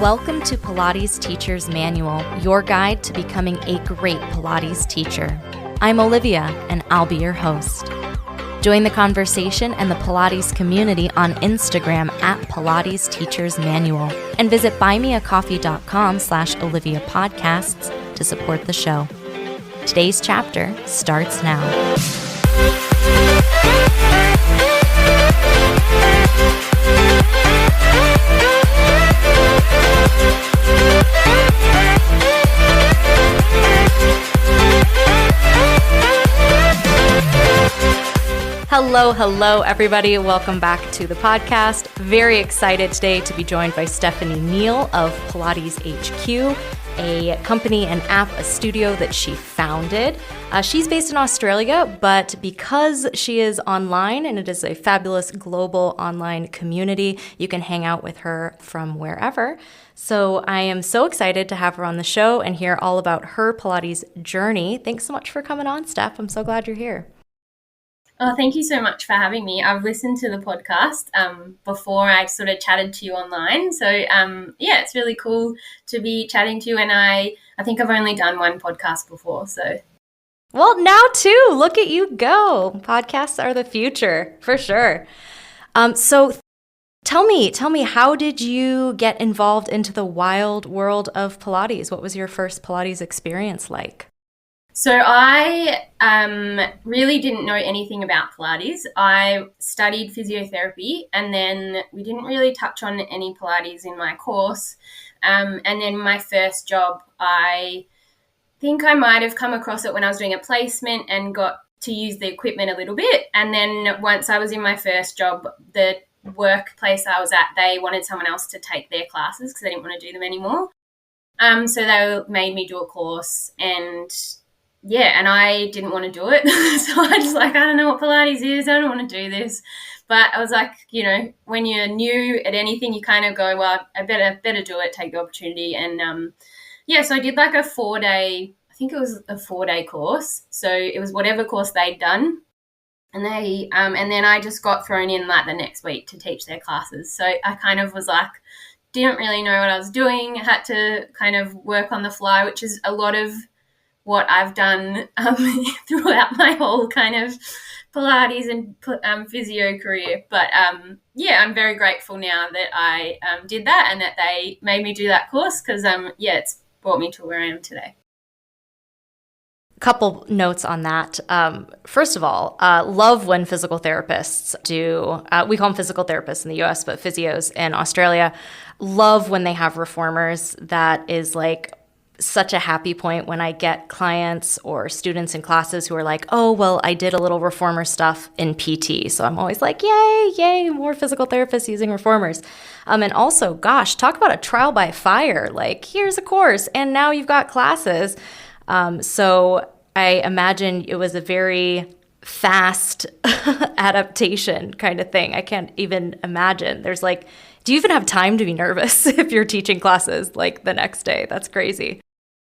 Welcome to Pilates Teacher's Manual, your guide to becoming a great Pilates teacher. I'm Olivia, and I'll be your host. Join the conversation and the Pilates community on Instagram at Pilates Teacher's Manual, and visit buymeacoffee.com/Olivia Podcasts to support the show. Today's chapter starts now. Hello, everybody. Welcome back to the podcast. Very excited today to be joined by Stephanie Neal of Pilates HQ, a company, an app, a studio that she founded. She's based in Australia, but because she is online and it is a fabulous global online community, you can hang out with her from wherever. So I am so excited to have her on the show and hear all about her Pilates journey. Thanks so much for coming on, Steph. I'm so glad you're here. Oh, thank you so much for having me. I've listened to the podcast before I sort of chatted to you online. So, it's really cool to be chatting to you. And I think I've only done one podcast before. So, well, now too. Look at you go. Podcasts are the future, for sure. So tell me, how did you get involved into the wild world of Pilates? What was your first Pilates experience like? So I really didn't know anything about Pilates. I studied physiotherapy, and then we didn't really touch on any Pilates in my course. And then my first job, I think I might have come across it when I was doing a placement and got to use the equipment a little bit. And then once I was in my first job, the workplace I was at, they wanted someone else to take their classes because they didn't want to do them anymore. So they made me do a course, and I didn't want to do it. So I just I don't know what Pilates is. I don't want to do this. But I was like, when you're new at anything, you kind of go, well, I better do it, take the opportunity. And so I did like a 4-day, I think it was a 4-day course. So it was whatever course they'd done. And and then I just got thrown in like the next week to teach their classes. So I kind of was like, didn't really know what I was doing. I had to kind of work on the fly, which is a lot of what I've done throughout my whole kind of Pilates and physio career. But I'm very grateful now that I did that and that they made me do that course because it's brought me to where I am today. Couple notes on that. First of all, love when physical therapists do, we call them physical therapists in the US, but physios in Australia, love when they have reformers. That is like such a happy point when I get clients or students in classes who are like, oh, well, I did a little reformer stuff in PT. So I'm always like, yay, more physical therapists using reformers. And also, gosh, talk about a trial by fire. Like, here's a course and now you've got classes. So I imagine it was a very fast adaptation kind of thing. I can't even imagine. There's like, do you even have time to be nervous if you're teaching classes like the next day? That's crazy.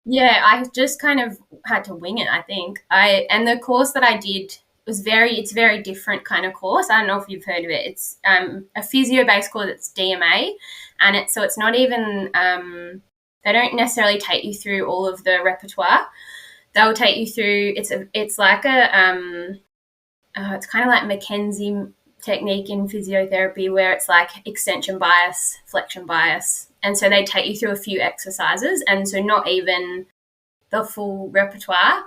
Yeah, I just kind of had to wing it, I think. And the course that I did was it's a very different kind of course. I don't know if you've heard of it. It's a physio-based course. It's DMA, and it's not even they don't necessarily take you through all of the repertoire. They'll take you through. It's like it's kind of like McKenzie technique in physiotherapy, where it's like extension bias, flexion bias. And so they take you through a few exercises, and so not even the full repertoire.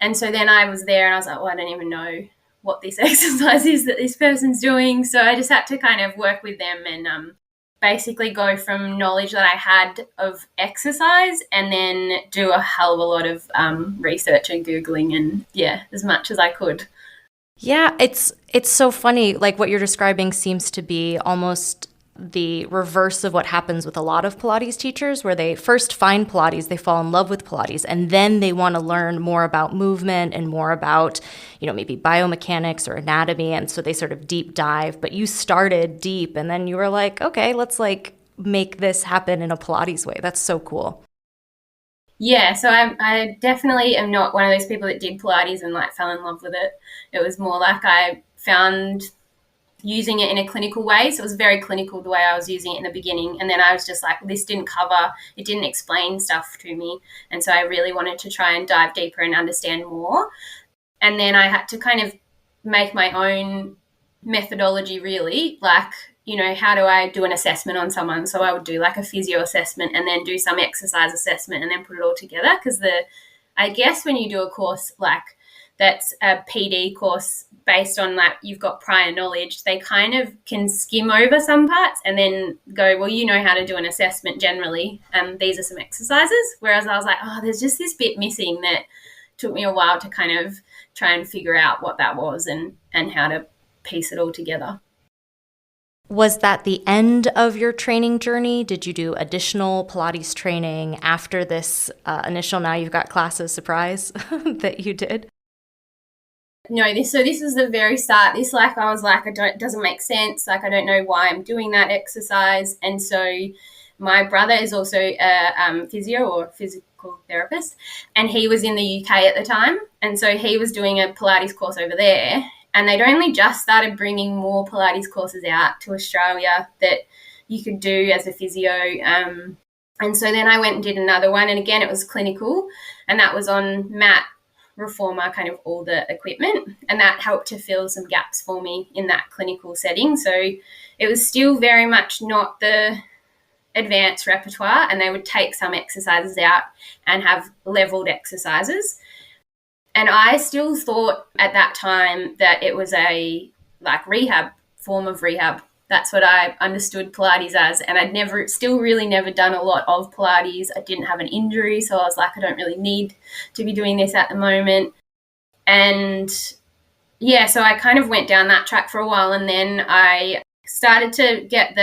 And so then I was there and I was like, well, I don't even know what this exercise is that this person's doing. So I just had to kind of work with them and basically go from knowledge that I had of exercise and then do a hell of a lot of research and Googling and, as much as I could. Yeah, it's so funny. Like what you're describing seems to be almost the reverse of what happens with a lot of Pilates teachers, where they first find Pilates, they fall in love with Pilates, and then they want to learn more about movement and more about, maybe biomechanics or anatomy. And so they sort of deep dive, but you started deep and then you were like, okay, let's make this happen in a Pilates way. That's so cool. Yeah, so I definitely am not one of those people that did Pilates and fell in love with it. It was more like I found using it in a clinical way. So it was very clinical the way I was using it in the beginning. And then I was just like, this didn't cover, it didn't explain stuff to me. And so I really wanted to try and dive deeper and understand more. And then I had to kind of make my own methodology, really, like, you know, how do I do an assessment on someone? So I would do like a physio assessment and then do some exercise assessment and then put it all together. Because I guess when you do a course like that's a PD course based on like you've got prior knowledge, they kind of can skim over some parts and then go, well, you know how to do an assessment generally. These are some exercises. Whereas I was like, oh, there's just this bit missing that took me a while to kind of try and figure out what that was and how to piece it all together. Was that the end of your training journey? Did you do additional Pilates training after this initial, now you've got classes surprise that you did? No, this is the very start. This, like, I was like, it doesn't make sense. Like, I don't know why I'm doing that exercise. And so my brother is also a physio or physical therapist, and he was in the UK at the time. And so he was doing a Pilates course over there. And they'd only just started bringing more Pilates courses out to Australia that you could do as a physio. And so then I went and did another one. And again, it was clinical. And that was on mat, reformer, kind of all the equipment. And that helped to fill some gaps for me in that clinical setting. So it was still very much not the advanced repertoire. And they would take some exercises out and have leveled exercises. And I still thought at that time that it was a like rehab, form of rehab. That's what I understood Pilates as. And I'd still really never done a lot of Pilates. I didn't have an injury. So I was like, I don't really need to be doing this at the moment. And yeah, so I kind of went down that track for a while. And then I started to get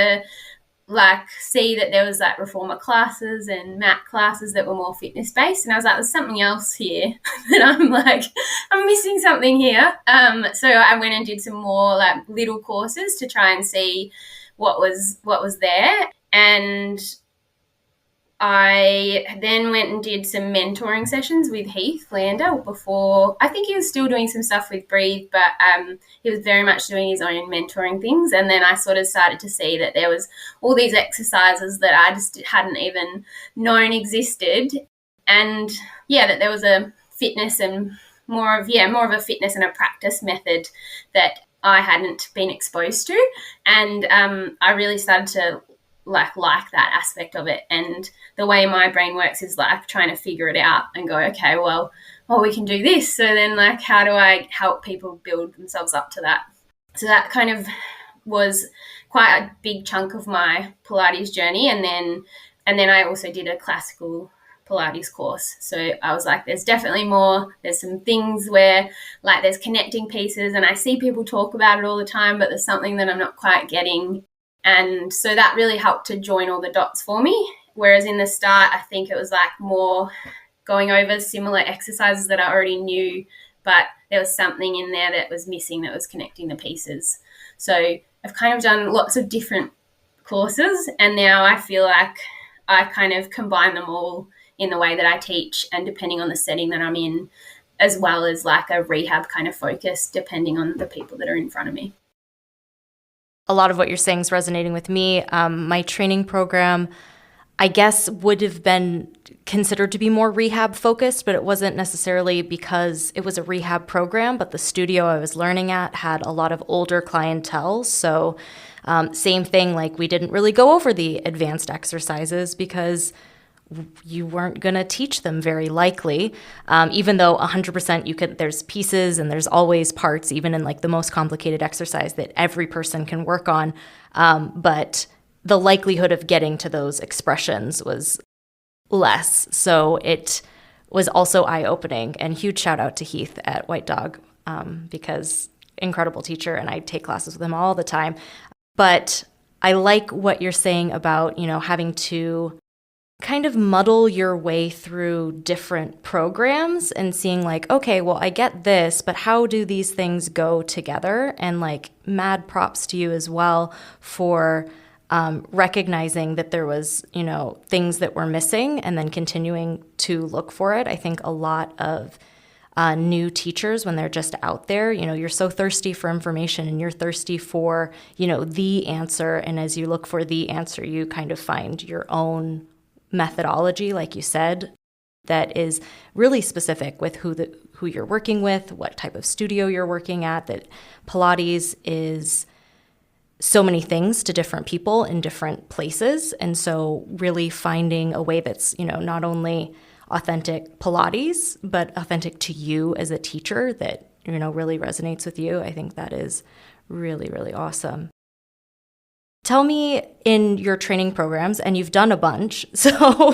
see that there was like reformer classes and mat classes that were more fitness based, and I was like, there's something else here that I'm missing something here. So I went and did some more like little courses to try and see what was there, and I then went and did some mentoring sessions with Heath Lander before. I think he was still doing some stuff with Breathe, but he was very much doing his own mentoring things. And then I sort of started to see that there was all these exercises that I just hadn't even known existed. And yeah, that there was a fitness and more of a fitness and a practice method that I hadn't been exposed to. And I really started to like that aspect of it. And the way my brain works is like trying to figure it out and go, okay, well, we can do this. So then like, how do I help people build themselves up to that? So that kind of was quite a big chunk of my Pilates journey. And then I also did a classical Pilates course. So I was like, there's definitely more. There's some things where like there's connecting pieces, and I see people talk about it all the time, but there's something that I'm not quite getting. And so that really helped to join all the dots for me. Whereas in the start, I think it was like more going over similar exercises that I already knew, but there was something in there that was missing that was connecting the pieces. So I've kind of done lots of different courses, and now I feel like I kind of combine them all in the way that I teach, and depending on the setting that I'm in, as well as like a rehab kind of focus, depending on the people that are in front of me. A lot of what you're saying is resonating with me. My training program, I guess, would have been considered to be more rehab focused, but it wasn't necessarily because it was a rehab program, but the studio I was learning at had a lot of older clientele. So same thing, like we didn't really go over the advanced exercises because you weren't going to teach them very likely, even though 100% there's pieces and there's always parts, even in like the most complicated exercise, that every person can work on. But the likelihood of getting to those expressions was less. So it was also eye-opening, and huge shout out to Heath at White Dog, because incredible teacher, and I take classes with him all the time. But I like what you're saying about, having to kind of muddle your way through different programs and seeing like, okay, well, I get this, but how do these things go together? And like, mad props to you as well for recognizing that there was, things that were missing and then continuing to look for it. I think a lot of new teachers when they're just out there. You're so thirsty for information and you're thirsty for, the answer. And as you look for the answer, you kind of find your own methodology, like you said, that is really specific with who you're working with, what type of studio you're working at, that Pilates is so many things to different people in different places. And so really finding a way that's, not only authentic Pilates, but authentic to you as a teacher that, really resonates with you. I think that is really, really awesome. Tell me, in your training programs, and you've done a bunch, so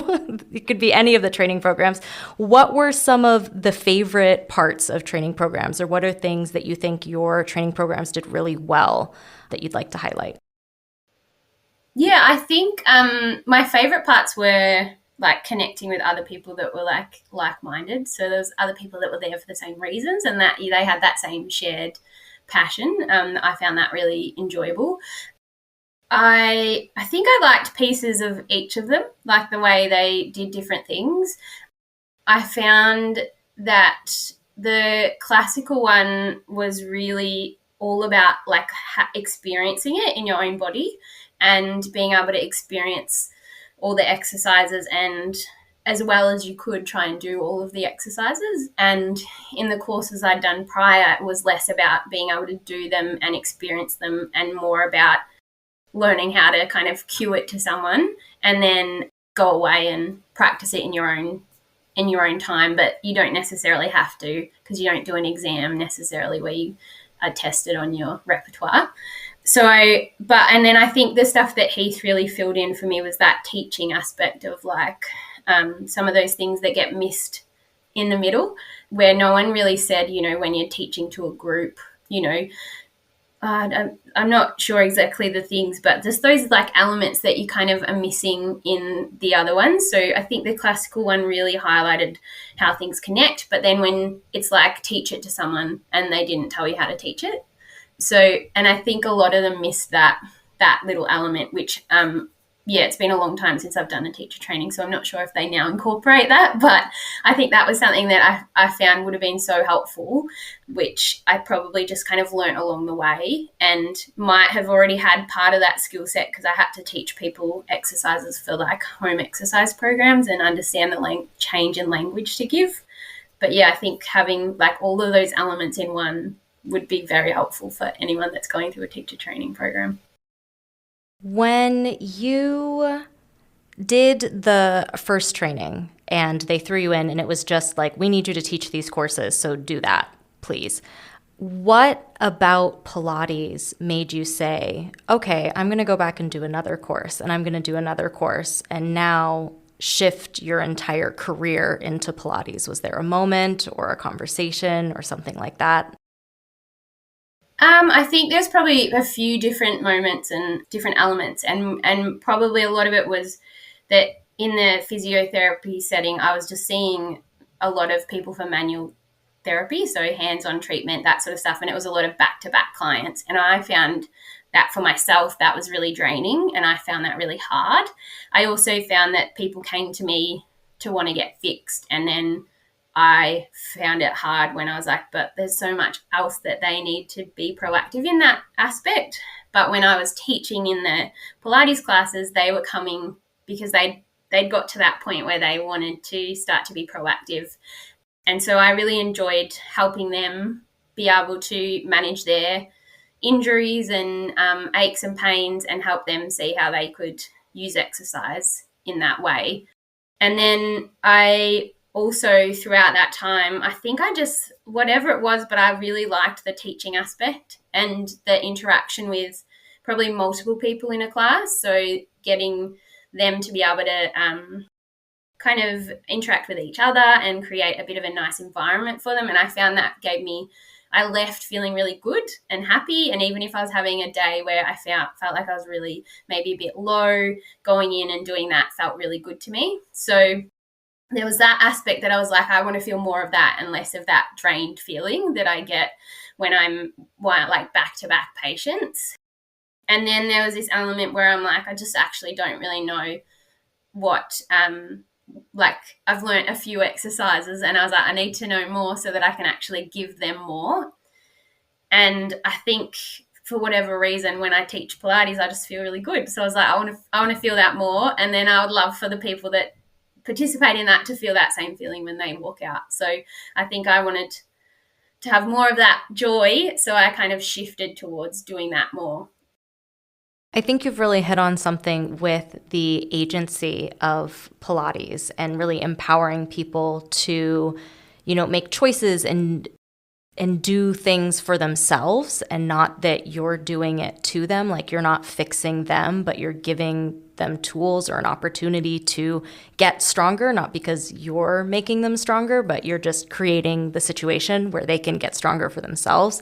it could be any of the training programs, what were some of the favorite parts of training programs, or what are things that you think your training programs did really well that you'd like to highlight? Yeah, I think my favorite parts were like connecting with other people that were like-minded. So there was other people that were there for the same reasons and that they had that same shared passion. I found that really enjoyable. I think I liked pieces of each of them, like the way they did different things. I found that the classical one was really all about like experiencing it in your own body and being able to experience all the exercises, and as well as you could try and do all of the exercises. And in the courses I'd done prior, it was less about being able to do them and experience them and more about learning how to kind of cue it to someone and then go away and practice it in your own time. But you don't necessarily have to, because you don't do an exam necessarily where you are tested on your repertoire. And then I think the stuff that Heath really filled in for me was that teaching aspect of like some of those things that get missed in the middle, where no one really said, when you're teaching to a group, I'm not sure exactly the things, but just those like elements that you kind of are missing in the other ones. So I think the classical one really highlighted how things connect, but then when it's like teach it to someone and they didn't tell you how to teach it. So, and I think a lot of them missed that little element, which it's been a long time since I've done a teacher training, so I'm not sure if they now incorporate that, but I think that was something that I found would have been so helpful, which I probably just kind of learnt along the way and might have already had part of that skill set because I had to teach people exercises for like home exercise programs and understand the change in language to give. But yeah, I think having like all of those elements in one would be very helpful for anyone that's going through a teacher training program. When you did the first training and they threw you in and it was just like, we need you to teach these courses, so do that, please. What about Pilates made you say, okay, I'm going to go back and do another course and I'm going to do another course and now shift your entire career into Pilates? Was there a moment or a conversation or something like that? I think there's probably a few different moments and different elements, and probably a lot of it was that in the physiotherapy setting, I was just seeing a lot of people for manual therapy, so hands-on treatment, that sort of stuff, and it was a lot of back-to-back clients, and I found that for myself, that was really draining, and I found that really hard. I also found that people came to me to want to get fixed, and then I found it hard when I was like, but there's so much else that they need to be proactive in that aspect. But when I was teaching in the Pilates classes, they were coming because they'd got to that point where they wanted to start to be proactive. And so I really enjoyed helping them be able to manage their injuries and aches and pains and help them see how they could use exercise in that way. And then I also, throughout that time, I think I just, whatever it was, but I really liked the teaching aspect and the interaction with probably multiple people in a class. So getting them to be able to kind of interact with each other and create a bit of a nice environment for them. And I found that I left feeling really good and happy. And even if I was having a day where I felt like I was really maybe a bit low, going in and doing that felt really good to me. So there was that aspect that I was like, I want to feel more of that and less of that drained feeling that I get when I'm like back-to-back patients. And then there was this element where I'm like, I just actually don't really know what like I've learned a few exercises and I was like, I need to know more so that I can actually give them more. And I think for whatever reason, when I teach Pilates, I just feel really good. So I was like, I want to feel that more. And then I would love for the people that participate in that to feel that same feeling when they walk out. So I think I wanted to have more of that joy. So I kind of shifted towards doing that more. I think you've really hit on something with the agency of Pilates and really empowering people to, make choices and do things for themselves, and not that you're doing it to them. Like, you're not fixing them, but you're giving them tools or an opportunity to get stronger, not because you're making them stronger, but you're just creating the situation where they can get stronger for themselves.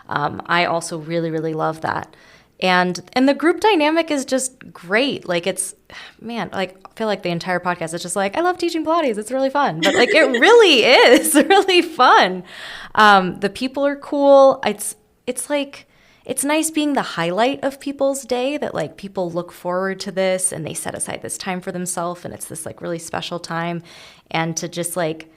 I also really, really love that. And the group dynamic is just great. Like, it's, man, like, I feel like the entire podcast is just like, I love teaching Pilates. It's really fun. But like, it really is really fun. The people are cool. It's like, it's nice being the highlight of people's day, that like people look forward to this and they set aside this time for themselves, and it's this like really special time. And to just like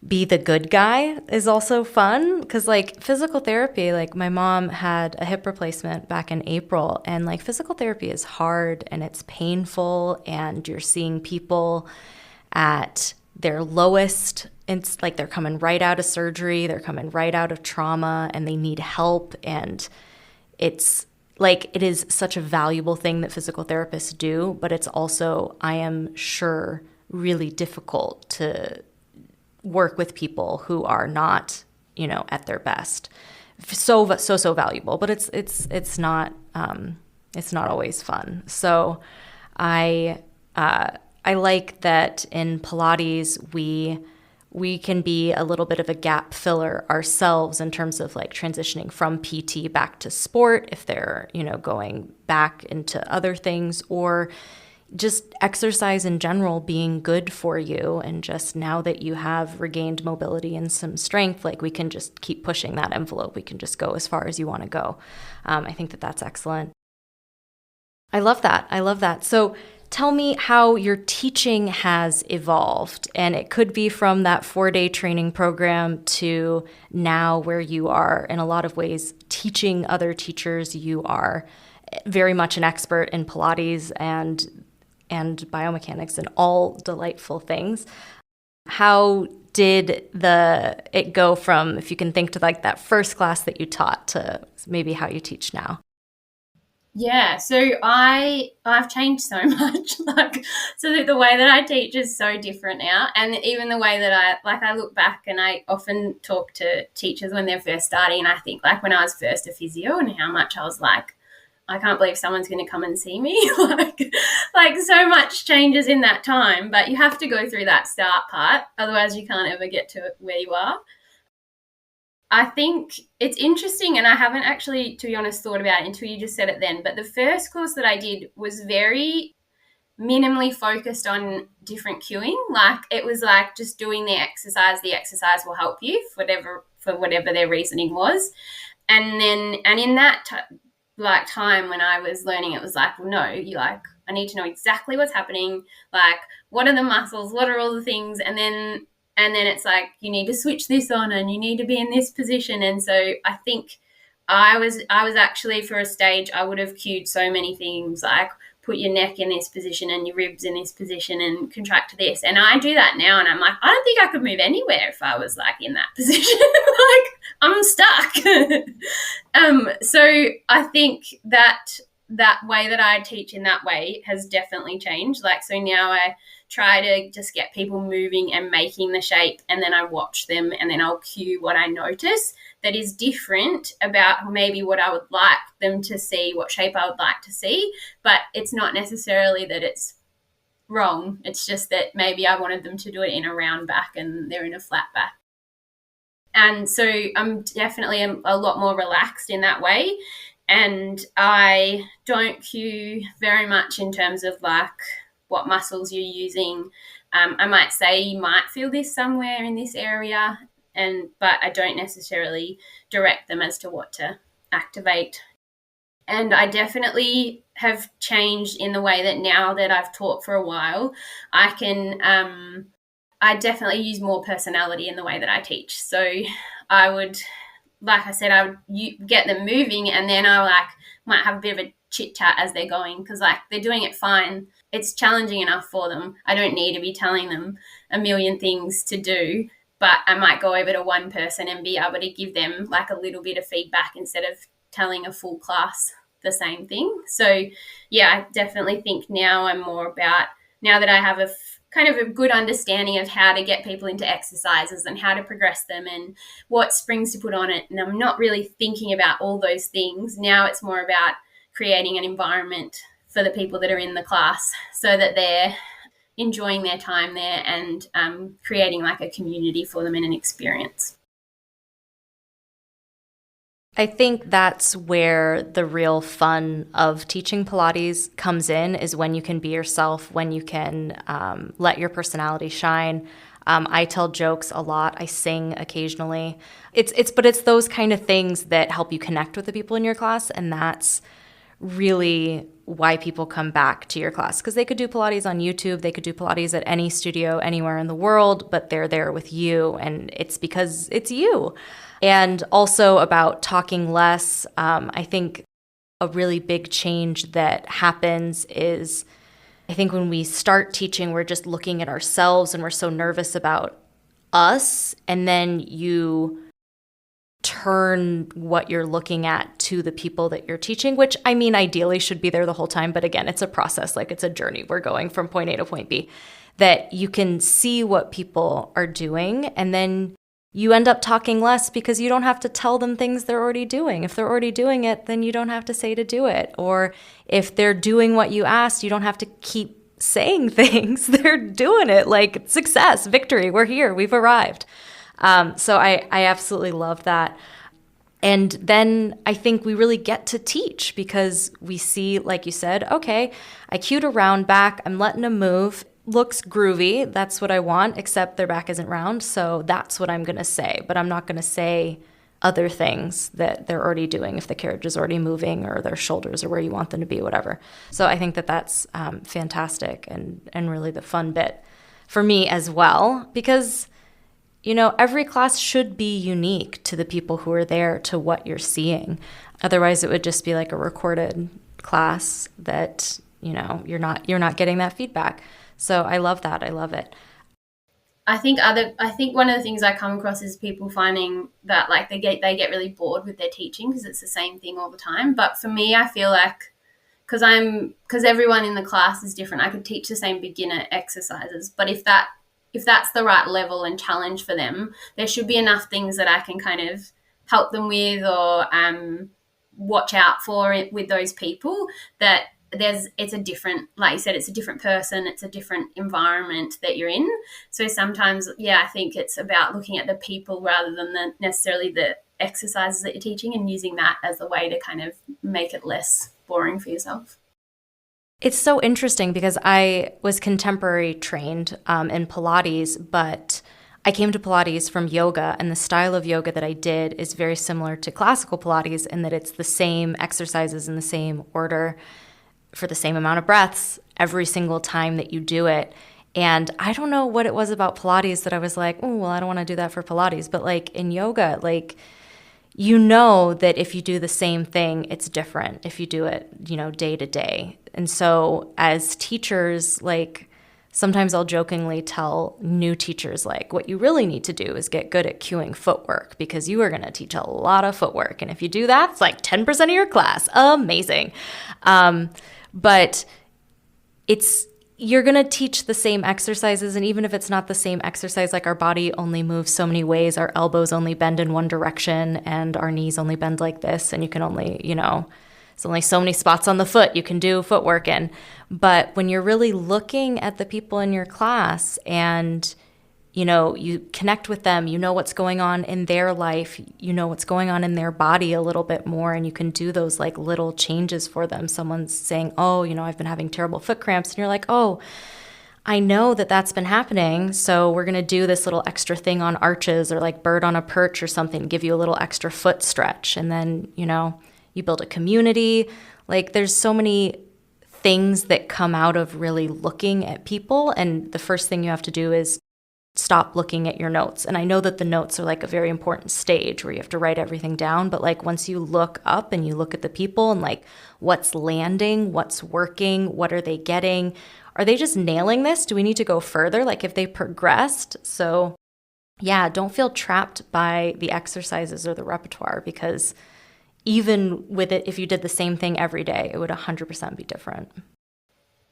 be the good guy is also fun, because like physical therapy, like my mom had a hip replacement back in April, and like physical therapy is hard and it's painful, and you're seeing people at their lowest. It's like they're coming right out of surgery, they're coming right out of trauma, and they need help. And it's like, it is such a valuable thing that physical therapists do, but it's also, I am sure, really difficult to work with people who are not, at their best. So valuable, but it's not always fun. So I like that in Pilates we can be a little bit of a gap filler ourselves in terms of like transitioning from PT back to sport, if they're, going back into other things, or just exercise in general being good for you. And just now that you have regained mobility and some strength, like, we can just keep pushing that envelope. We can just go as far as you want to go. I think that that's excellent. I love that. So tell me how your teaching has evolved. And it could be from that 4-day training program to now, where you are in a lot of ways teaching other teachers. You are very much an expert in Pilates and biomechanics and all delightful things. How did it go from, if you can think to like that first class that you taught, to maybe how you teach now? Yeah, so I've changed so much. Like, so that the way that I teach is so different now, and even the way that I look back, and I often talk to teachers when they're first starting, and I think like when I was first a physio and how much I was like, I can't believe someone's going to come and see me. like so much changes in that time, but you have to go through that start part, otherwise you can't ever get to where you are. I think it's interesting, and I haven't actually, to be honest, thought about it until you just said it then, but the first course that I did was very minimally focused on different cueing. Like, it was like just doing the exercise will help you for whatever their reasoning was. And in that time when I was learning, it was like, well, no, I need to know exactly what's happening. Like, what are the muscles? What are all the things? And then it's like, you need to switch this on and you need to be in this position. And so I think I was actually, for a stage, I would have cued so many things, like put your neck in this position and your ribs in this position and contract this. And I do that now, and I'm like, I don't think I could move anywhere if I was like in that position. Like, I'm stuck. So I think that way that I teach in that way has definitely changed. Like, so now I try to just get people moving and making the shape, and then I watch them, and then I'll cue what I notice that is different about maybe what I would like them to see, what shape I would like to see. But it's not necessarily that it's wrong. It's just that maybe I wanted them to do it in a round back and they're in a flat back. And so I'm definitely a lot more relaxed in that way. And I don't cue very much in terms of like what muscles you're using. I might say you might feel this somewhere in this area, but I don't necessarily direct them as to what to activate. And I definitely have changed in the way that now that I've taught for a while, I definitely use more personality in the way that I teach. So I would, like I said, I would get them moving, and then might have a bit of a chit chat as they're going, because they're doing it fine. It's challenging enough for them. I don't need to be telling them a million things to do, but I might go over to one person and be able to give them a little bit of feedback instead of telling a full class the same thing. So yeah, I definitely think now I'm more about, now that I have kind of a good understanding of how to get people into exercises and how to progress them and what springs to put on it, and I'm not really thinking about all those things. Now it's more about creating an environment for the people that are in the class so that they're enjoying their time there and creating a community for them and an experience. I think that's where the real fun of teaching Pilates comes in, is when you can be yourself, when you can let your personality shine. I tell jokes a lot. I sing occasionally. But it's those kind of things that help you connect with the people in your class, and that's really why people come back to your class, because they could do Pilates on YouTube, they could do Pilates at any studio anywhere in the world, but they're there with you, and it's because it's you. And also about talking less, I think a really big change that happens is, I think when we start teaching, we're just looking at ourselves and we're so nervous about us, and then you turn what you're looking at to the people that you're teaching, which I mean ideally should be there the whole time, but again, it's a process, it's a journey. We're going from point A to point B, that you can see what people are doing, and then you end up talking less because you don't have to tell them things they're already doing. If they're already doing it, then you don't have to say to do it. Or if they're doing what you asked, you don't have to keep saying things. They're doing it, success, victory, we're here, we've arrived. So I absolutely love that. And then I think we really get to teach because we see, like you said, okay, I cued a round back, I'm letting them move. Looks groovy, that's what I want, except their back isn't round, so that's what I'm going to say. But I'm not going to say other things that they're already doing if the carriage is already moving or their shoulders are where you want them to be, whatever. So I think that that's fantastic and really the fun bit for me as well, because every class should be unique to the people who are there, to what you're seeing. Otherwise, it would just be a recorded class that, you're not getting that feedback. So I love that. I love it. I think one of the things I come across is people finding that they get really bored with their teaching because it's the same thing all the time. But for me, I feel because everyone in the class is different, I could teach the same beginner exercises, but if that's the right level and challenge for them, there should be enough things that I can kind of help them with or watch out for with those people that it's a different, like you said, it's a different person, it's a different environment that you're in. So sometimes, I think it's about looking at the people rather than necessarily the exercises that you're teaching, and using that as a way to kind of make it less boring for yourself. It's so interesting because I was contemporary trained in Pilates, but I came to Pilates from yoga, and the style of yoga that I did is very similar to classical Pilates in that it's the same exercises in the same order for the same amount of breaths every single time that you do it. And I don't know what it was about Pilates that I was like, oh, well, I don't want to do that for Pilates. But in yoga, that if you do the same thing, it's different if you do it, day to day. And so as teachers, sometimes I'll jokingly tell new teachers, what you really need to do is get good at cueing footwork, because you are going to teach a lot of footwork. And if you do that, it's 10% of your class. Amazing. But you're going to teach the same exercises. And even if it's not the same exercise, our body only moves so many ways. Our elbows only bend in one direction and our knees only bend like this. And you can only, there's only so many spots on the foot you can do footwork in. But when you're really looking at the people in your class and, you connect with them, what's going on in their life, what's going on in their body a little bit more, and you can do those little changes for them. Someone's saying, oh, I've been having terrible foot cramps. And you're like, oh, I know that that's been happening. So we're going to do this little extra thing on arches or bird on a perch or something, give you a little extra foot stretch. And then, you build a community. There's so many things that come out of really looking at people. And the first thing you have to do is stop looking at your notes. And I know that the notes are like a very important stage where you have to write everything down. But like once you look up and you look at the people and like what's landing, what's working, what are they getting? Are they just nailing this? Do we need to go further? Like if they progressed? So yeah, don't feel trapped by the exercises or the repertoire, because even with it, if you did the same thing every day, it would 100% be different.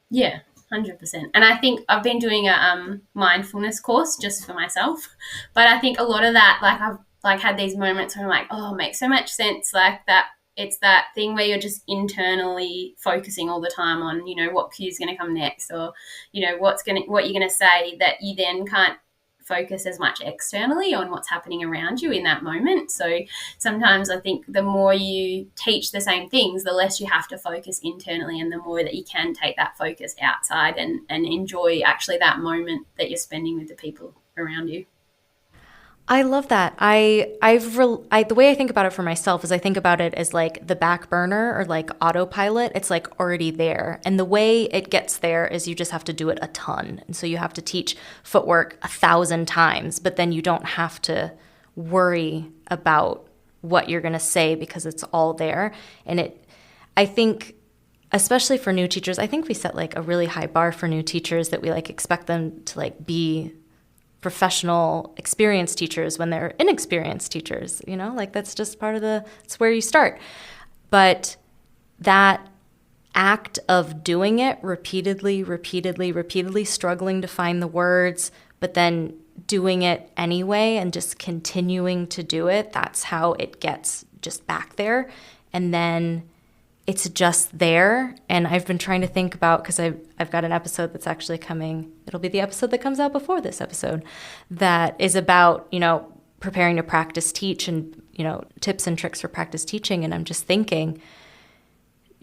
Yeah, 100%. And I think I've been doing a mindfulness course just for myself, but I think a lot of that, like I've like had these moments where I'm like, oh, it makes so much sense. Like that, it's that thing where you're just internally focusing all the time on, you know, what cue's going to come next, or, you know, what you're going to say, that you then can't focus as much externally on what's happening around you in that moment. So sometimes I think the more you teach the same things, the less you have to focus internally, and the more that you can take that focus outside and enjoy actually that moment that you're spending with the people around you. I love that. The way I think about it for myself is I think about it as like the back burner or like autopilot. It's like already there. And the way it gets there is you just have to do it a ton. And so you have to teach footwork 1,000 times, but then you don't have to worry about what you're going to say because it's all there. And I think, especially for new teachers, I think we set like a really high bar for new teachers, that we like expect them to like be professional, experienced teachers when they're inexperienced teachers, you know, like that's just it's where you start. But that act of doing it repeatedly, struggling to find the words, but then doing it anyway and just continuing to do it, that's how it gets just back there. And then it's just there. And I've been trying to think about, because I've got an episode that's actually coming. It'll be the episode that comes out before this episode, that is about, you know, preparing to practice teach and, you know, tips and tricks for practice teaching. And I'm just thinking,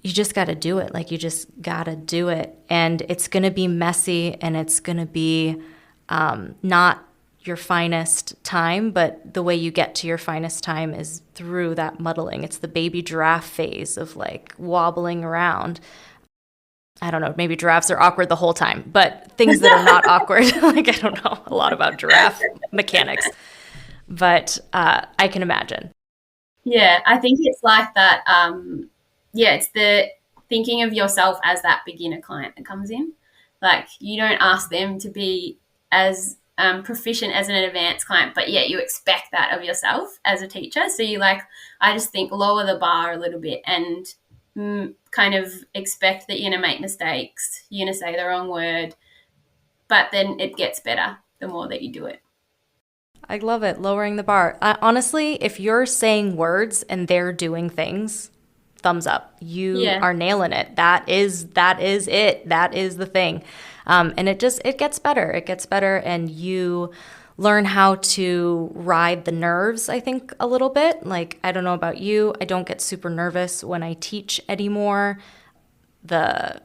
you just got to do it. Like you just got to do it. And it's going to be messy, and it's going to be not your finest time, but the way you get to your finest time is through that muddling. It's the baby giraffe phase of like wobbling around. I don't know, maybe giraffes are awkward the whole time, but things that are not awkward, like I don't know a lot about giraffe mechanics, but I can imagine. Yeah, I think it's like that. It's the thinking of yourself as that beginner client that comes in. Like you don't ask them to be as proficient as an advanced client, but yet you expect that of yourself as a teacher. So you I just think lower the bar a little bit and kind of expect that you're going to make mistakes, you're going to say the wrong word, but then it gets better the more that you do it. I love it, lowering the bar. Honestly, if you're saying words and they're doing things, thumbs up. You are nailing it. That is it. That is the thing. And it gets better. It gets better, and you learn how to ride the nerves, I think, a little bit. Like, I don't know about you, I don't get super nervous when I teach anymore. The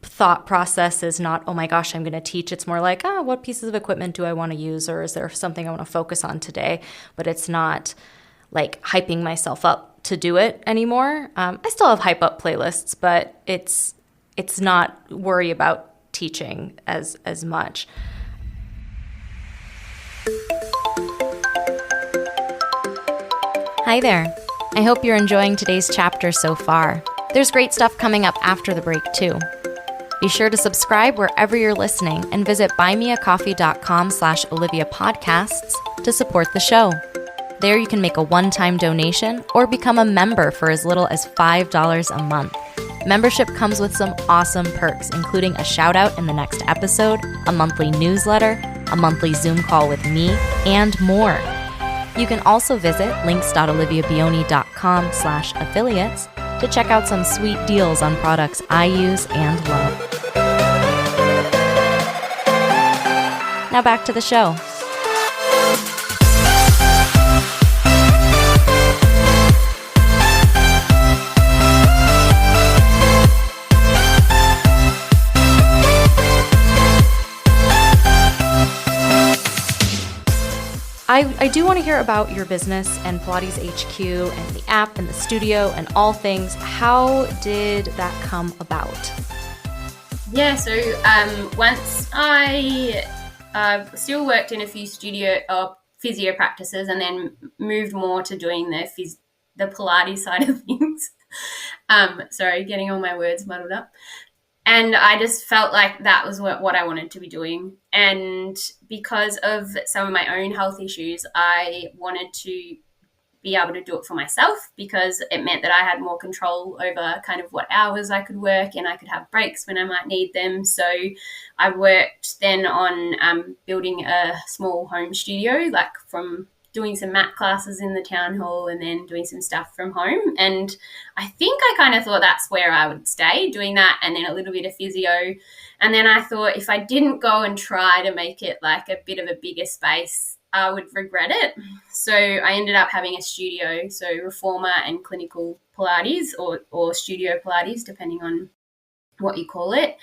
thought process is not, oh my gosh, I'm going to teach. It's more like, what pieces of equipment do I want to use, or is there something I want to focus on today? But it's not like hyping myself up to do it anymore. I still have hype up playlists, but it's not worry about teaching as much. Hi there. I hope you're enjoying today's chapter so far. There's great stuff coming up after the break too. Be sure to subscribe wherever you're listening and visit buymeacoffee.com/Olivia Podcasts to support the show. There you can make a one-time donation or become a member for as little as $5 a month. Membership comes with some awesome perks, including a shout out in the next episode, a monthly newsletter, a monthly Zoom call with me, and more. You can also visit links.oliviabioni.com/affiliates to check out some sweet deals on products I use and love. Now back to the show. I do want to hear about your business and Pilates HQ and the app and the studio and all things. How did that come about? Yeah, so once I still worked in a few studio physio practices, and then moved more to doing the Pilates side of things. Sorry, getting all my words muddled up. And I just felt like that was what I wanted to be doing. And because of some of my own health issues, I wanted to be able to do it for myself, because it meant that I had more control over kind of what hours I could work, and I could have breaks when I might need them. So I worked then on building a small home studio, like from doing some mat classes in the town hall and then doing some stuff from home. And I think I kind of thought that's where I would stay, doing that and then a little bit of physio. And then I thought if I didn't go and try to make it like a bit of a bigger space, I would regret it. So I ended up having a studio, so reformer and clinical Pilates, or studio Pilates, depending on what you call it.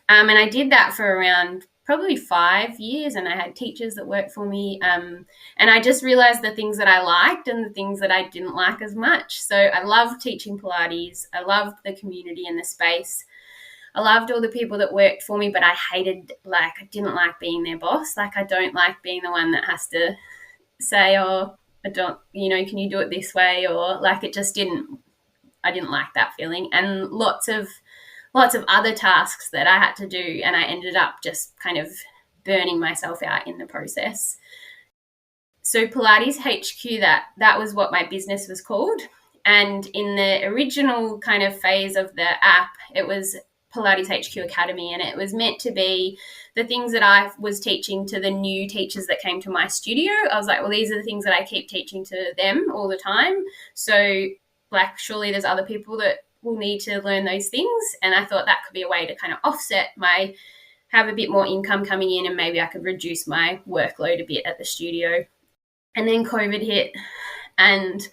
And I did that for around probably 5 years, and I had teachers that worked for me. And I just realized the things that I liked and the things that I didn't like as much. So I loved teaching Pilates. I loved the community and the space. I loved all the people that worked for me, but I didn't like being their boss. Like, I don't like being the one that has to say, oh, I don't, can you do it this way? Or like, I didn't like that feeling. And lots of other tasks that I had to do, and I ended up just kind of burning myself out in the process. So Pilates HQ, that was what my business was called. And in the original kind of phase of the app, it was Pilates HQ Academy, and it was meant to be the things that I was teaching to the new teachers that came to my studio. I was like, well, these are the things that I keep teaching to them all the time. So like, surely there's other people that will need to learn those things. And I thought that could be a way to kind of have a bit more income coming in, and maybe I could reduce my workload a bit at the studio. And then COVID hit, and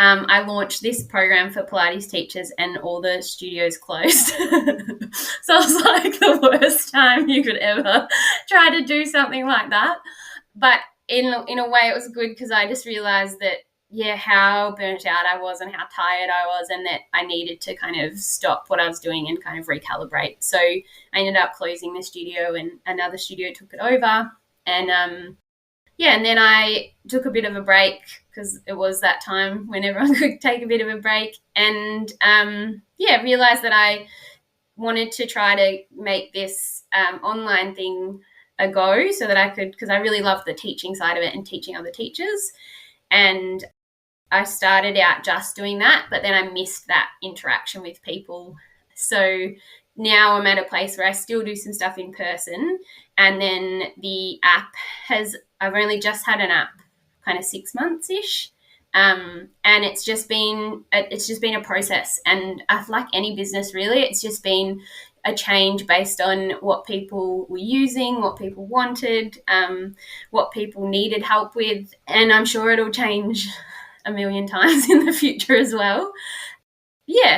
I launched this program for Pilates teachers, and all the studios closed. So it was like the worst time you could ever try to do something like that. But in a way it was good, because I just realized that, how burnt out I was and how tired I was, and that I needed to kind of stop what I was doing and kind of recalibrate. So I ended up closing the studio, and another studio took it over. And and then I took a bit of a break, because it was that time when everyone could take a bit of a break, and realized that I wanted to try to make this online thing a go, so that I could, because I really loved the teaching side of it and teaching other teachers. And I started out just doing that, but then I missed that interaction with people. So now I'm at a place where I still do some stuff in person, and then the app I've only just had an app kind of 6 months-ish. And it's just been a process. And like any business, really, it's just been a change based on what people were using, what people wanted, what people needed help with. And I'm sure it'll change a million times in the future as well.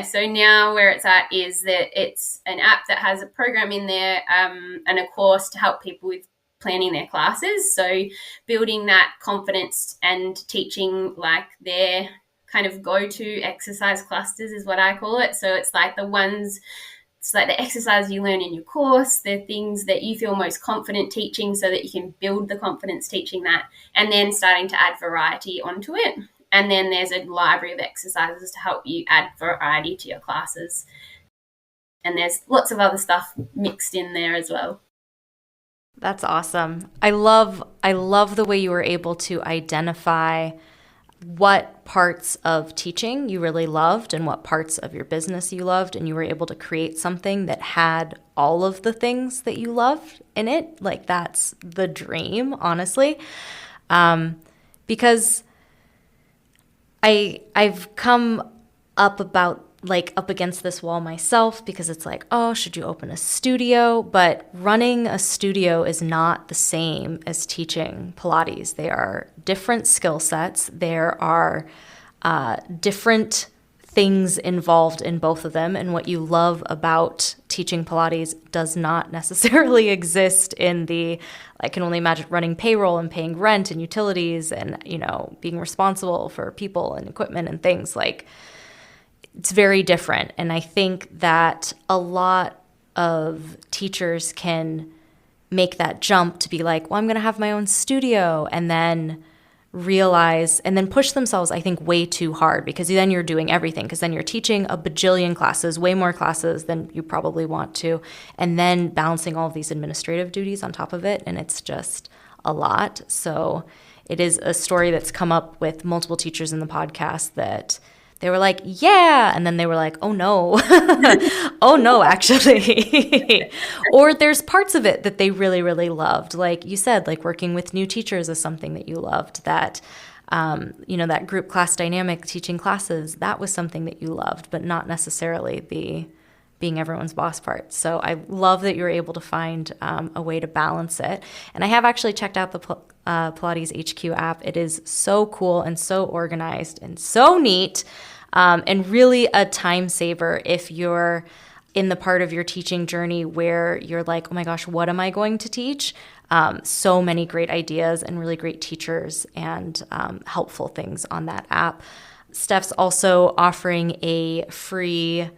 So now where it's at is that it's an app that has a program in there, and a course to help people with planning their classes. So building that confidence and teaching like their kind of go-to exercise clusters is what I call it. So it's like the exercise you learn in your course, the things that you feel most confident teaching, so that you can build the confidence teaching that, and then starting to add variety onto it. And then there's a library of exercises to help you add variety to your classes. And there's lots of other stuff mixed in there as well. That's awesome. I love the way you were able to identify what parts of teaching you really loved and what parts of your business you loved, and you were able to create something that had all of the things that you loved in it. Like, that's the dream, honestly. Because I've come up against this wall myself, because it's like, oh, should you open a studio? But running a studio is not the same as teaching Pilates. They are different skill sets. There are different things involved in both of them. And what you love about teaching Pilates does not necessarily exist in I can only imagine running payroll and paying rent and utilities and, being responsible for people and equipment and things. Like, it's very different. And I think that a lot of teachers can make that jump to be like, well, I'm going to have my own studio, and then realize and then push themselves, I think, way too hard, because then you're doing everything, because then you're teaching a bajillion classes, way more classes than you probably want to, and then balancing all of these administrative duties on top of it, and it's just a lot. So it is a story that's come up with multiple teachers in the podcast that they were like, yeah, and then they were like, oh no, oh no, actually. Or there's parts of it that they really, really loved. Like you said, like working with new teachers is something that you loved, that, that group class dynamic, teaching classes, that was something that you loved, but not necessarily the being everyone's boss part. So I love that you're able to find a way to balance it. And I have actually checked out the Pilates HQ app. It is so cool and so organized and so neat, and really a time saver if you're in the part of your teaching journey where you're like, oh my gosh, what am I going to teach? So many great ideas and really great teachers and helpful things on that app. Steph's also offering a free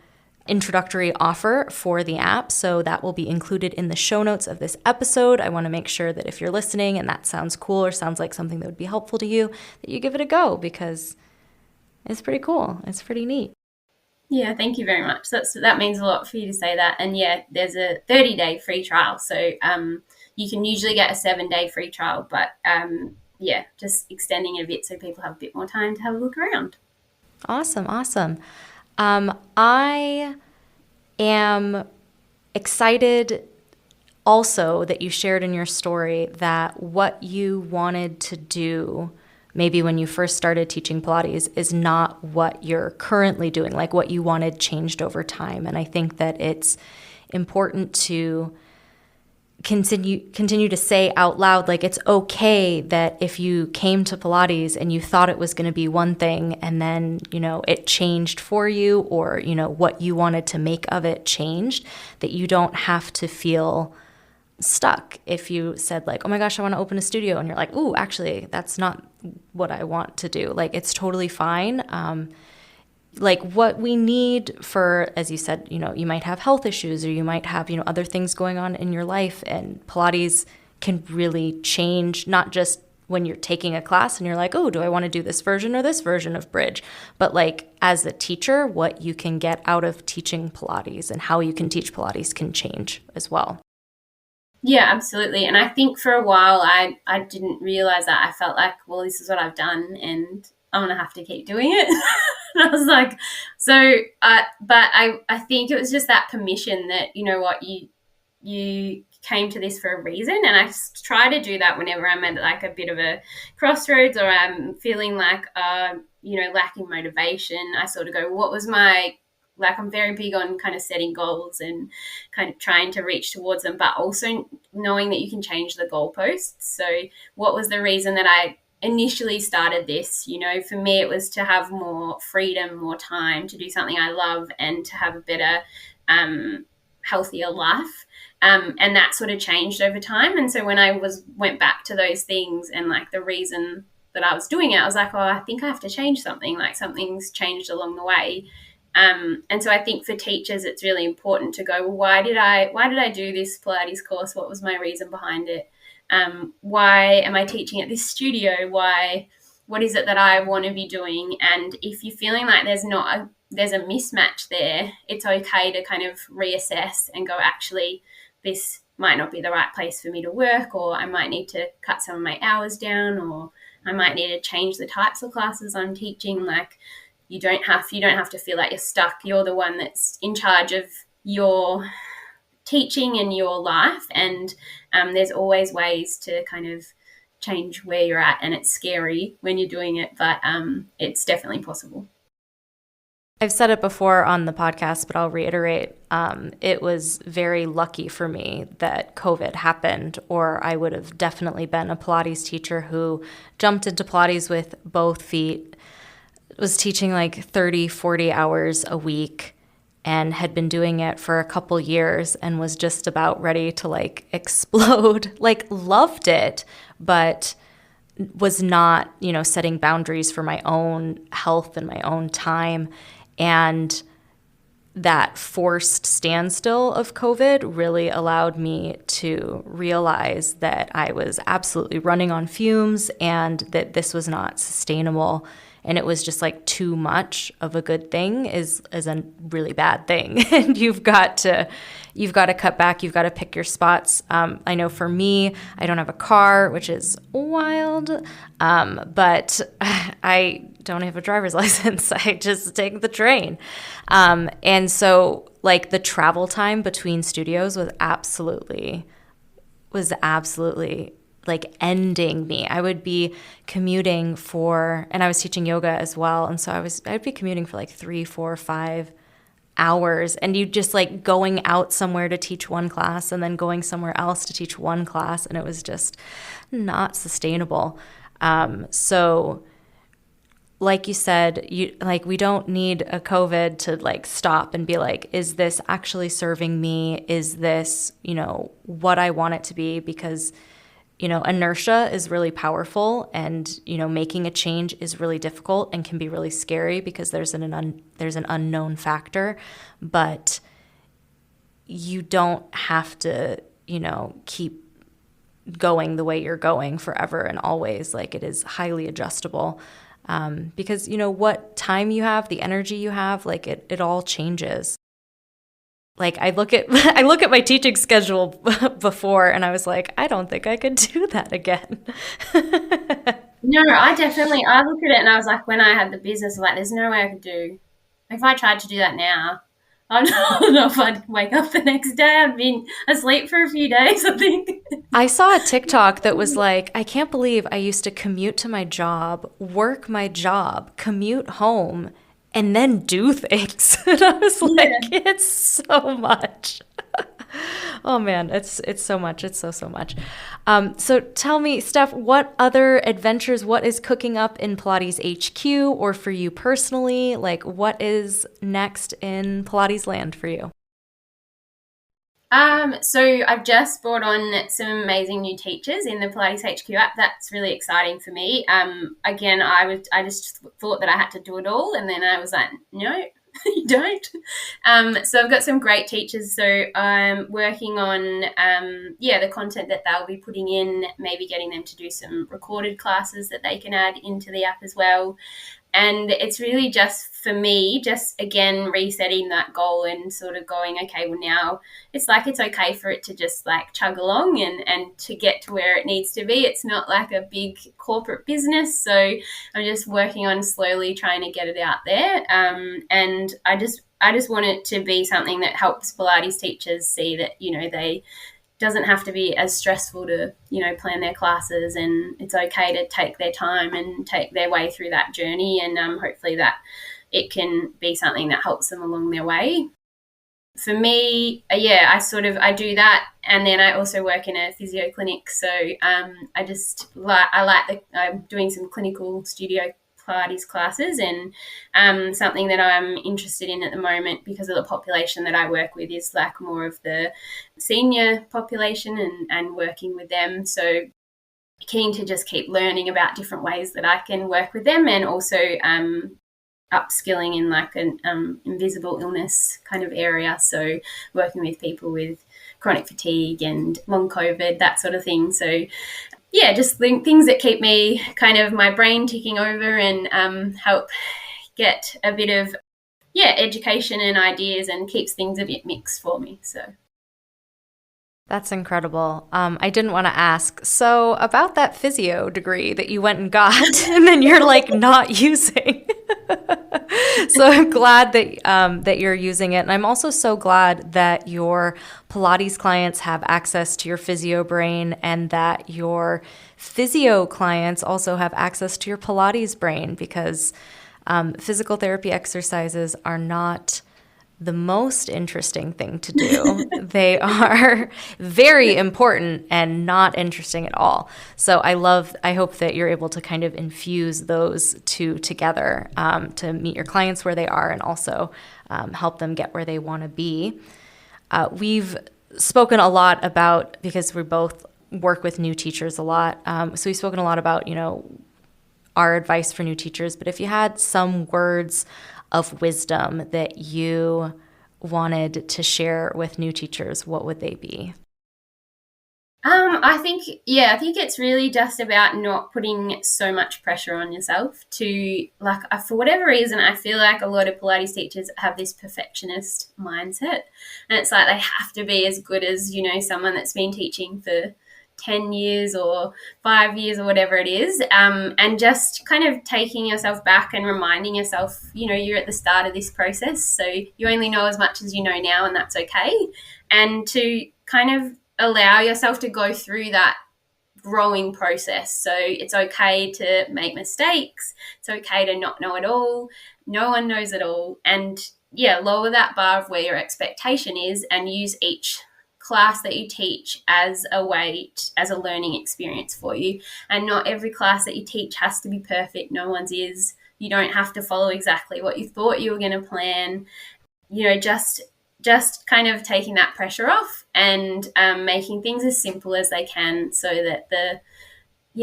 introductory offer for the app, so that will be included in the show notes of this episode. I want to make sure that if you're listening and that sounds cool or sounds like something that would be helpful to you, that you give it a go, because it's pretty cool. It's pretty neat. Yeah, thank you very much. That means a lot for you to say that. And yeah, there's a 30-day free trial, so you can usually get a 7-day free trial, but just extending it a bit so people have a bit more time to have a look around. Awesome. I am excited also that you shared in your story that what you wanted to do maybe when you first started teaching Pilates is not what you're currently doing, like what you wanted changed over time. And I think that it's important to continue to say out loud, like, it's okay that if you came to Pilates and you thought it was going to be one thing and then, it changed for you, or, what you wanted to make of it changed, that you don't have to feel stuck if you said like, oh my gosh, I want to open a studio, and you're like, ooh, actually, that's not what I want to do. Like, it's totally fine. Like what we need for, as you said, you might have health issues, or you might have, other things going on in your life, and Pilates can really change, not just when you're taking a class and you're like, oh, do I want to do this version or this version of bridge? But like as a teacher, what you can get out of teaching Pilates and how you can teach Pilates can change as well. Yeah, absolutely. And I think for a while I didn't realize that. I felt like, well, this is what I've done and I'm going to have to keep doing it. And I was like, but I think it was just that permission that, you know what, you came to this for a reason. And I try to do that whenever I'm at like a bit of a crossroads, or I'm feeling like, lacking motivation. I sort of go, what was I'm very big on kind of setting goals and kind of trying to reach towards them, but also knowing that you can change the goalposts. So what was the reason that I initially started this? For me, it was to have more freedom, more time to do something I love and to have a better, healthier life. And that sort of changed over time. And so when I went back to those things and like the reason that I was doing it, I was like, oh, I think I have to change something. Like something's changed along the way. And so I think for teachers, it's really important to go, well, why did I do this Pilates course? What was my reason behind it? Why am I teaching at this studio? What is it that I want to be doing? And if you're feeling like there's a mismatch there, it's okay to kind of reassess and go, actually, this might not be the right place for me to work, or I might need to cut some of my hours down, or I might need to change the types of classes I'm teaching. Like, you don't have to feel like you're stuck. You're the one that's in charge of your teaching and your life. And there's always ways to kind of change where you're at. And it's scary when you're doing it, but it's definitely possible. I've said it before on the podcast, but I'll reiterate. It was very lucky for me that COVID happened, or I would have definitely been a Pilates teacher who jumped into Pilates with both feet, was teaching like 30, 40 hours a week, and had been doing it for a couple years and was just about ready to like explode. Like, loved it, but was not, setting boundaries for my own health and my own time. And that forced standstill of COVID really allowed me to realize that I was absolutely running on fumes and that this was not sustainable. And it was just like too much of a good thing is a really bad thing. And you've got to cut back. You've got to pick your spots. I know for me, I don't have a car, which is wild. But I don't have a driver's license. I just take the train. And so like the travel time between studios was absolutely like ending me. I would be commuting and I was teaching yoga as well. And so I'd be commuting for like 3, 4, 5 hours, and you just like going out somewhere to teach one class and then going somewhere else to teach one class. And it was just not sustainable. So like you said, we don't need a COVID to like stop and be like, is this actually serving me? Is this, what I want it to be? Because inertia is really powerful, and, making a change is really difficult and can be really scary because there's an unknown factor, but you don't have to, keep going the way you're going forever and always. Like, it is highly adjustable, because, what time you have, the energy you have, like it all changes. Like I look at my teaching schedule before, and I was like, I don't think I could do that again. No, I look at it and I was like, when I had the business, like, there's no way I could do. If I tried to do that now, I don't know if I'd wake up the next day. I'd been asleep for a few days, I think. I saw a TikTok that was like, I can't believe I used to commute to my job, work my job, commute home, and then do things. And I was like, It's so much. Oh man, it's so much. It's so much. So tell me, Steph, what other adventures, what is cooking up in Pilates HQ or for you personally? Like, what is next in Pilates land for you? So I've just brought on some amazing new teachers in the Pilates HQ app. That's really exciting for me. Again, I just thought that I had to do it all, and then I was like, no, you don't. So I've got some great teachers. So I'm working on, the content that they'll be putting in, maybe getting them to do some recorded classes that they can add into the app as well. And it's really just for me, just again, resetting that goal and sort of going, okay, well now it's like it's okay for it to just like chug along and to get to where it needs to be. It's not like a big corporate business. So I'm just working on slowly trying to get it out there. And I just want it to be something that helps Pilates teachers see that, they doesn't have to be as stressful to, plan their classes, and it's okay to take their time and take their way through that journey. And hopefully that it can be something that helps them along their way. For me, I do that. And then I also work in a physio clinic. So I'm doing some clinical studio Pilates classes, and something that I'm interested in at the moment because of the population that I work with is like more of the senior population and working with them. So keen to just keep learning about different ways that I can work with them, and also upskilling in like an invisible illness kind of area. So working with people with chronic fatigue and long COVID, that sort of thing. So just things that keep me kind of my brain ticking over and help get a bit of, education and ideas, and keeps things a bit mixed for me. So that's incredible. I didn't want to ask. So about that physio degree that you went and got and then you're like not using. So I'm glad that you're using it. And I'm also so glad that your Pilates clients have access to your physio brain, and that your physio clients also have access to your Pilates brain, because physical therapy exercises are not the most interesting thing to do. They are very important and not interesting at all. So I hope that you're able to kind of infuse those two together to meet your clients where they are, and also help them get where they want to be. We've spoken a lot about, because we both work with new teachers a lot, so we've spoken a lot about, our advice for new teachers. But if you had some words of wisdom that you wanted to share with new teachers, what would they be? I think it's really just about not putting so much pressure on yourself to, like, for whatever reason, I feel like a lot of Pilates teachers have this perfectionist mindset. And it's like they have to be as good as, someone that's been teaching for 10 years or 5 years or whatever it is. And just kind of taking yourself back and reminding yourself, you're at the start of this process. So you only know as much as you know now, and that's okay. And to kind of allow yourself to go through that growing process. So it's okay to make mistakes. It's okay to not know it all. No one knows it all. And yeah, lower that bar of where your expectation is and use each class that you teach as a as a learning experience for you. And not every class that you teach has to be perfect. No one's is. You don't have to follow exactly what you thought you were going to plan. Just kind of taking that pressure off and making things as simple as they can, so that the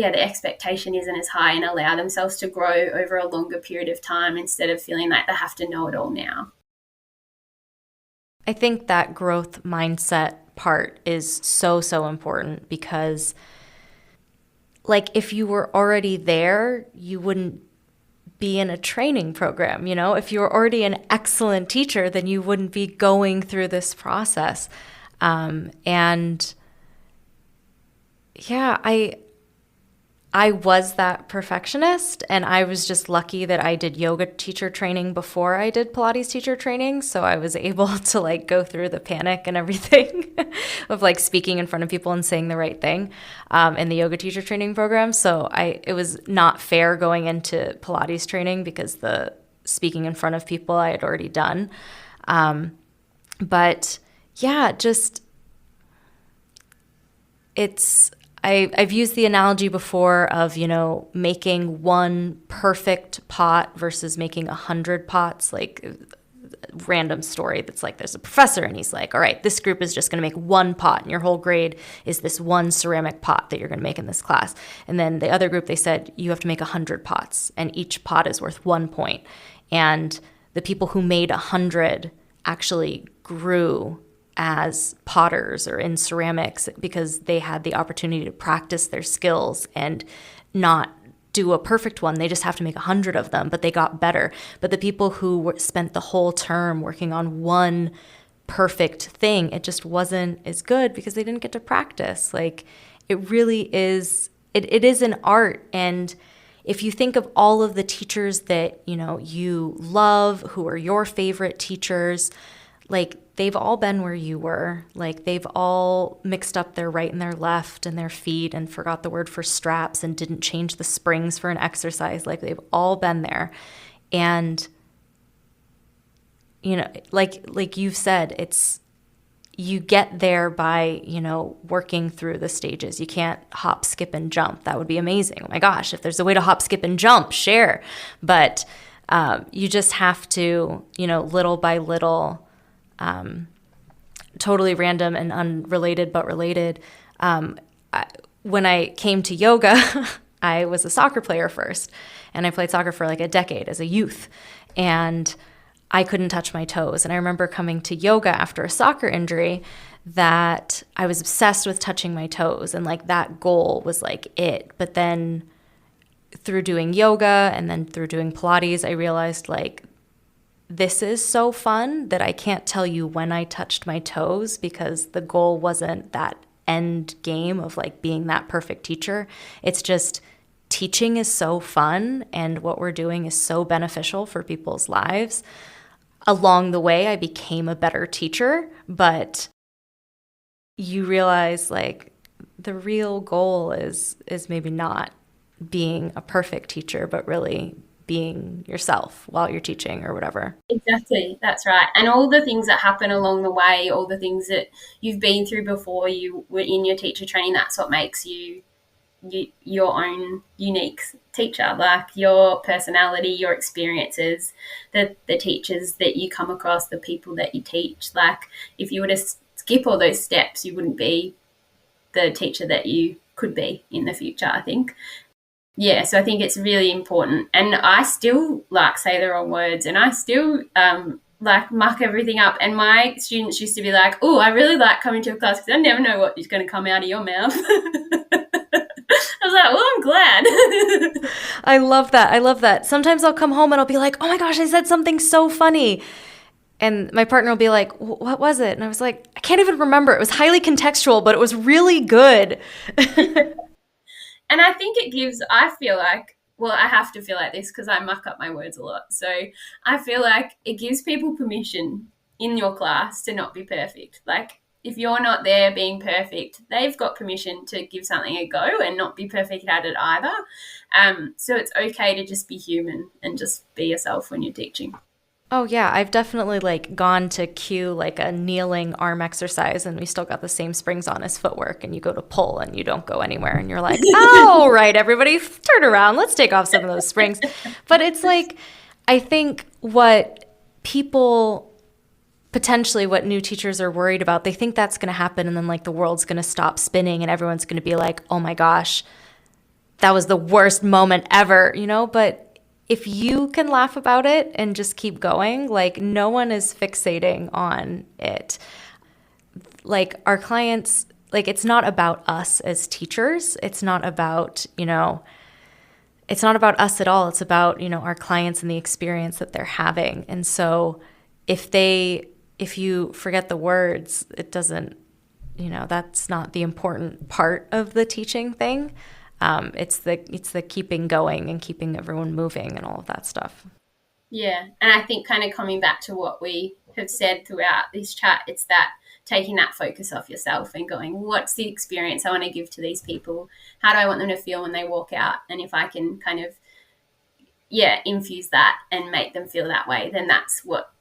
expectation isn't as high, and allow themselves to grow over a longer period of time instead of feeling like they have to know it all now. I think that growth mindset part is so, so important, because like if you were already there, you wouldn't be in a training program. If you're already an excellent teacher, then you wouldn't be going through this process. And yeah, I was that perfectionist, and I was just lucky that I did yoga teacher training before I did Pilates teacher training. So I was able to like go through the panic and everything of like speaking in front of people and saying the right thing in the yoga teacher training program. So it was not fair going into Pilates training because the speaking in front of people I had already done. But yeah, I've used the analogy before of, making one perfect pot versus making 100 pots. Like random story that's like, there's a professor and he's like, all right, this group is just going to make one pot and your whole grade is this one ceramic pot that you're going to make in this class. And then the other group, they said, you have to make 100 pots and each pot is worth 1 point. And the people who made 100 actually grew as potters or in ceramics because they had the opportunity to practice their skills and not do a perfect one. They just have to make 100 of them, but they got better. But the people who spent the whole term working on one perfect thing, it just wasn't as good because they didn't get to practice. Like it really is, it is an art. And if you think of all of the teachers that, you love, who are your favorite teachers, like they've all been where you were. Like they've all mixed up their right and their left and their feet and forgot the word for straps and didn't change the springs for an exercise. Like they've all been there. And, like you've said, you get there by, working through the stages. You can't hop, skip, and jump. That would be amazing. Oh my gosh, if there's a way to hop, skip, and jump, share. But you just have to, little by little, totally random and unrelated, but related. When I came to yoga, I was a soccer player first, and I played soccer for like a decade as a youth, and I couldn't touch my toes. And I remember coming to yoga after a soccer injury that I was obsessed with touching my toes, and like that goal was like it. But then through doing yoga and then through doing Pilates, I realized like, this is so fun that I can't tell you when I touched my toes, because the goal wasn't that end game of like being that perfect teacher. It's just teaching is so fun, and what we're doing is so beneficial for people's lives. Along the way, I became a better teacher, but you realize like the real goal is maybe not being a perfect teacher, but really being yourself while you're teaching or whatever. Exactly, that's right. And all the things that happen along the way, all the things that you've been through before you were in your teacher training, that's what makes you your own unique teacher. Like your personality, your experiences, the teachers that you come across, the people that you teach. Like if you were to skip all those steps, you wouldn't be the teacher that you could be in the future, I think. Yeah, so I think it's really important. And I still like say the wrong words, and I still like muck everything up. And my students used to be like, oh, I really like coming to your class because I never know what is going to come out of your mouth. I was like, well, I'm glad. I love that. I love that. Sometimes I'll come home and I'll be like, oh my gosh, I said something so funny. And my partner will be like, what was it? And I was like, I can't even remember. It was highly contextual, but it was really good. And I think it gives, I feel like, well, I have to feel like this because I muck up my words a lot. So I feel like it gives people permission in your class to not be perfect. Like if you're not there being perfect, they've got permission to give something a go and not be perfect at it either. So it's okay to just be human and just be yourself when you're teaching. Oh yeah, I've definitely like gone to cue like a kneeling arm exercise and we still got the same springs on as footwork and you go to pull and you don't go anywhere and you're like, oh, right, everybody turn around. Let's take off some of those springs. But it's like, I think what people potentially what new teachers are worried about, they think that's going to happen and then like the world's going to stop spinning and everyone's going to be like, oh my gosh, that was the worst moment ever, you know, but if you can laugh about it and just keep going, like no one is fixating on it. Like our clients, like it's not about us as teachers. It's not about, you know, it's not about us at all. It's about, you know, our clients and the experience that they're having. And so if you forget the words, it doesn't, you know, that's not the important part of the teaching thing. It's the keeping going and keeping everyone moving and all of that stuff. Yeah. And I think kind of coming back to what we have said throughout this chat, it's that taking that focus off yourself and going, what's the experience I want to give to these people? How do I want them to feel when they walk out? And if I can kind of, infuse that and make them feel that way, then that's what,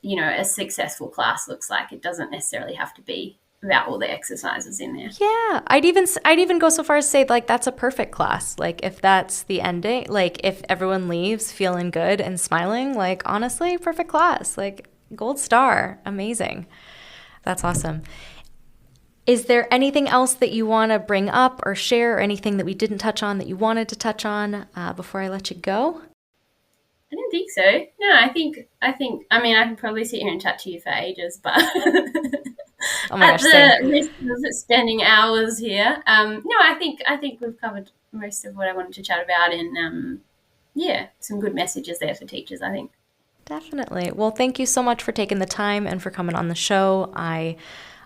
you know, a successful class looks like. It doesn't necessarily have to be about all the exercises in there. Yeah, I'd even go so far as to say like that's a perfect class. Like if that's the ending, like if everyone leaves feeling good and smiling, like honestly, perfect class. Like gold star, amazing. That's awesome. Is there anything else that you want to bring up or share, or anything that we didn't touch on that you wanted to touch on before I let you go? I don't think so. No, I think. I mean, I can probably sit here and chat to you for ages, but. Oh my gosh, at the risk of spending hours here. No, I think we've covered most of what I wanted to chat about, and some good messages there for teachers, I think. Definitely. Well, thank you so much for taking the time and for coming on the show. I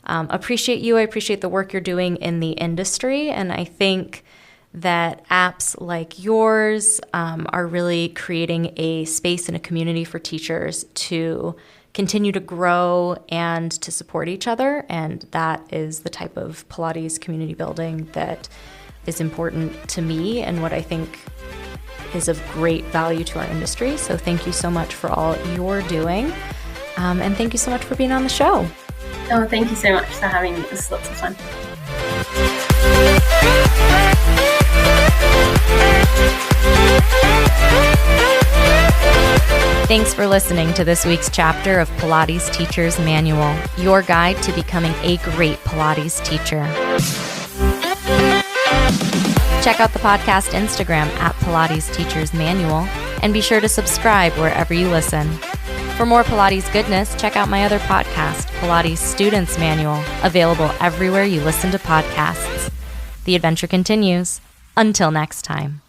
appreciate you. I appreciate the work you're doing in the industry, and I think that apps like yours are really creating a space and a community for teachers to continue to grow and to support each other. And that is the type of Pilates community building that is important to me and what I think is of great value to our industry. So thank you so much for all you're doing. And thank you so much for being on the show. Oh, thank you so much for having me. It was lots of fun. Thanks for listening to this week's chapter of Pilates Teacher's Manual, your guide to becoming a great Pilates teacher. Check out the podcast Instagram at Pilates Teacher's Manual, and be sure to subscribe wherever you listen. For more Pilates goodness, check out my other podcast, Pilates Student's Manual, available everywhere you listen to podcasts. The adventure continues. Until next time.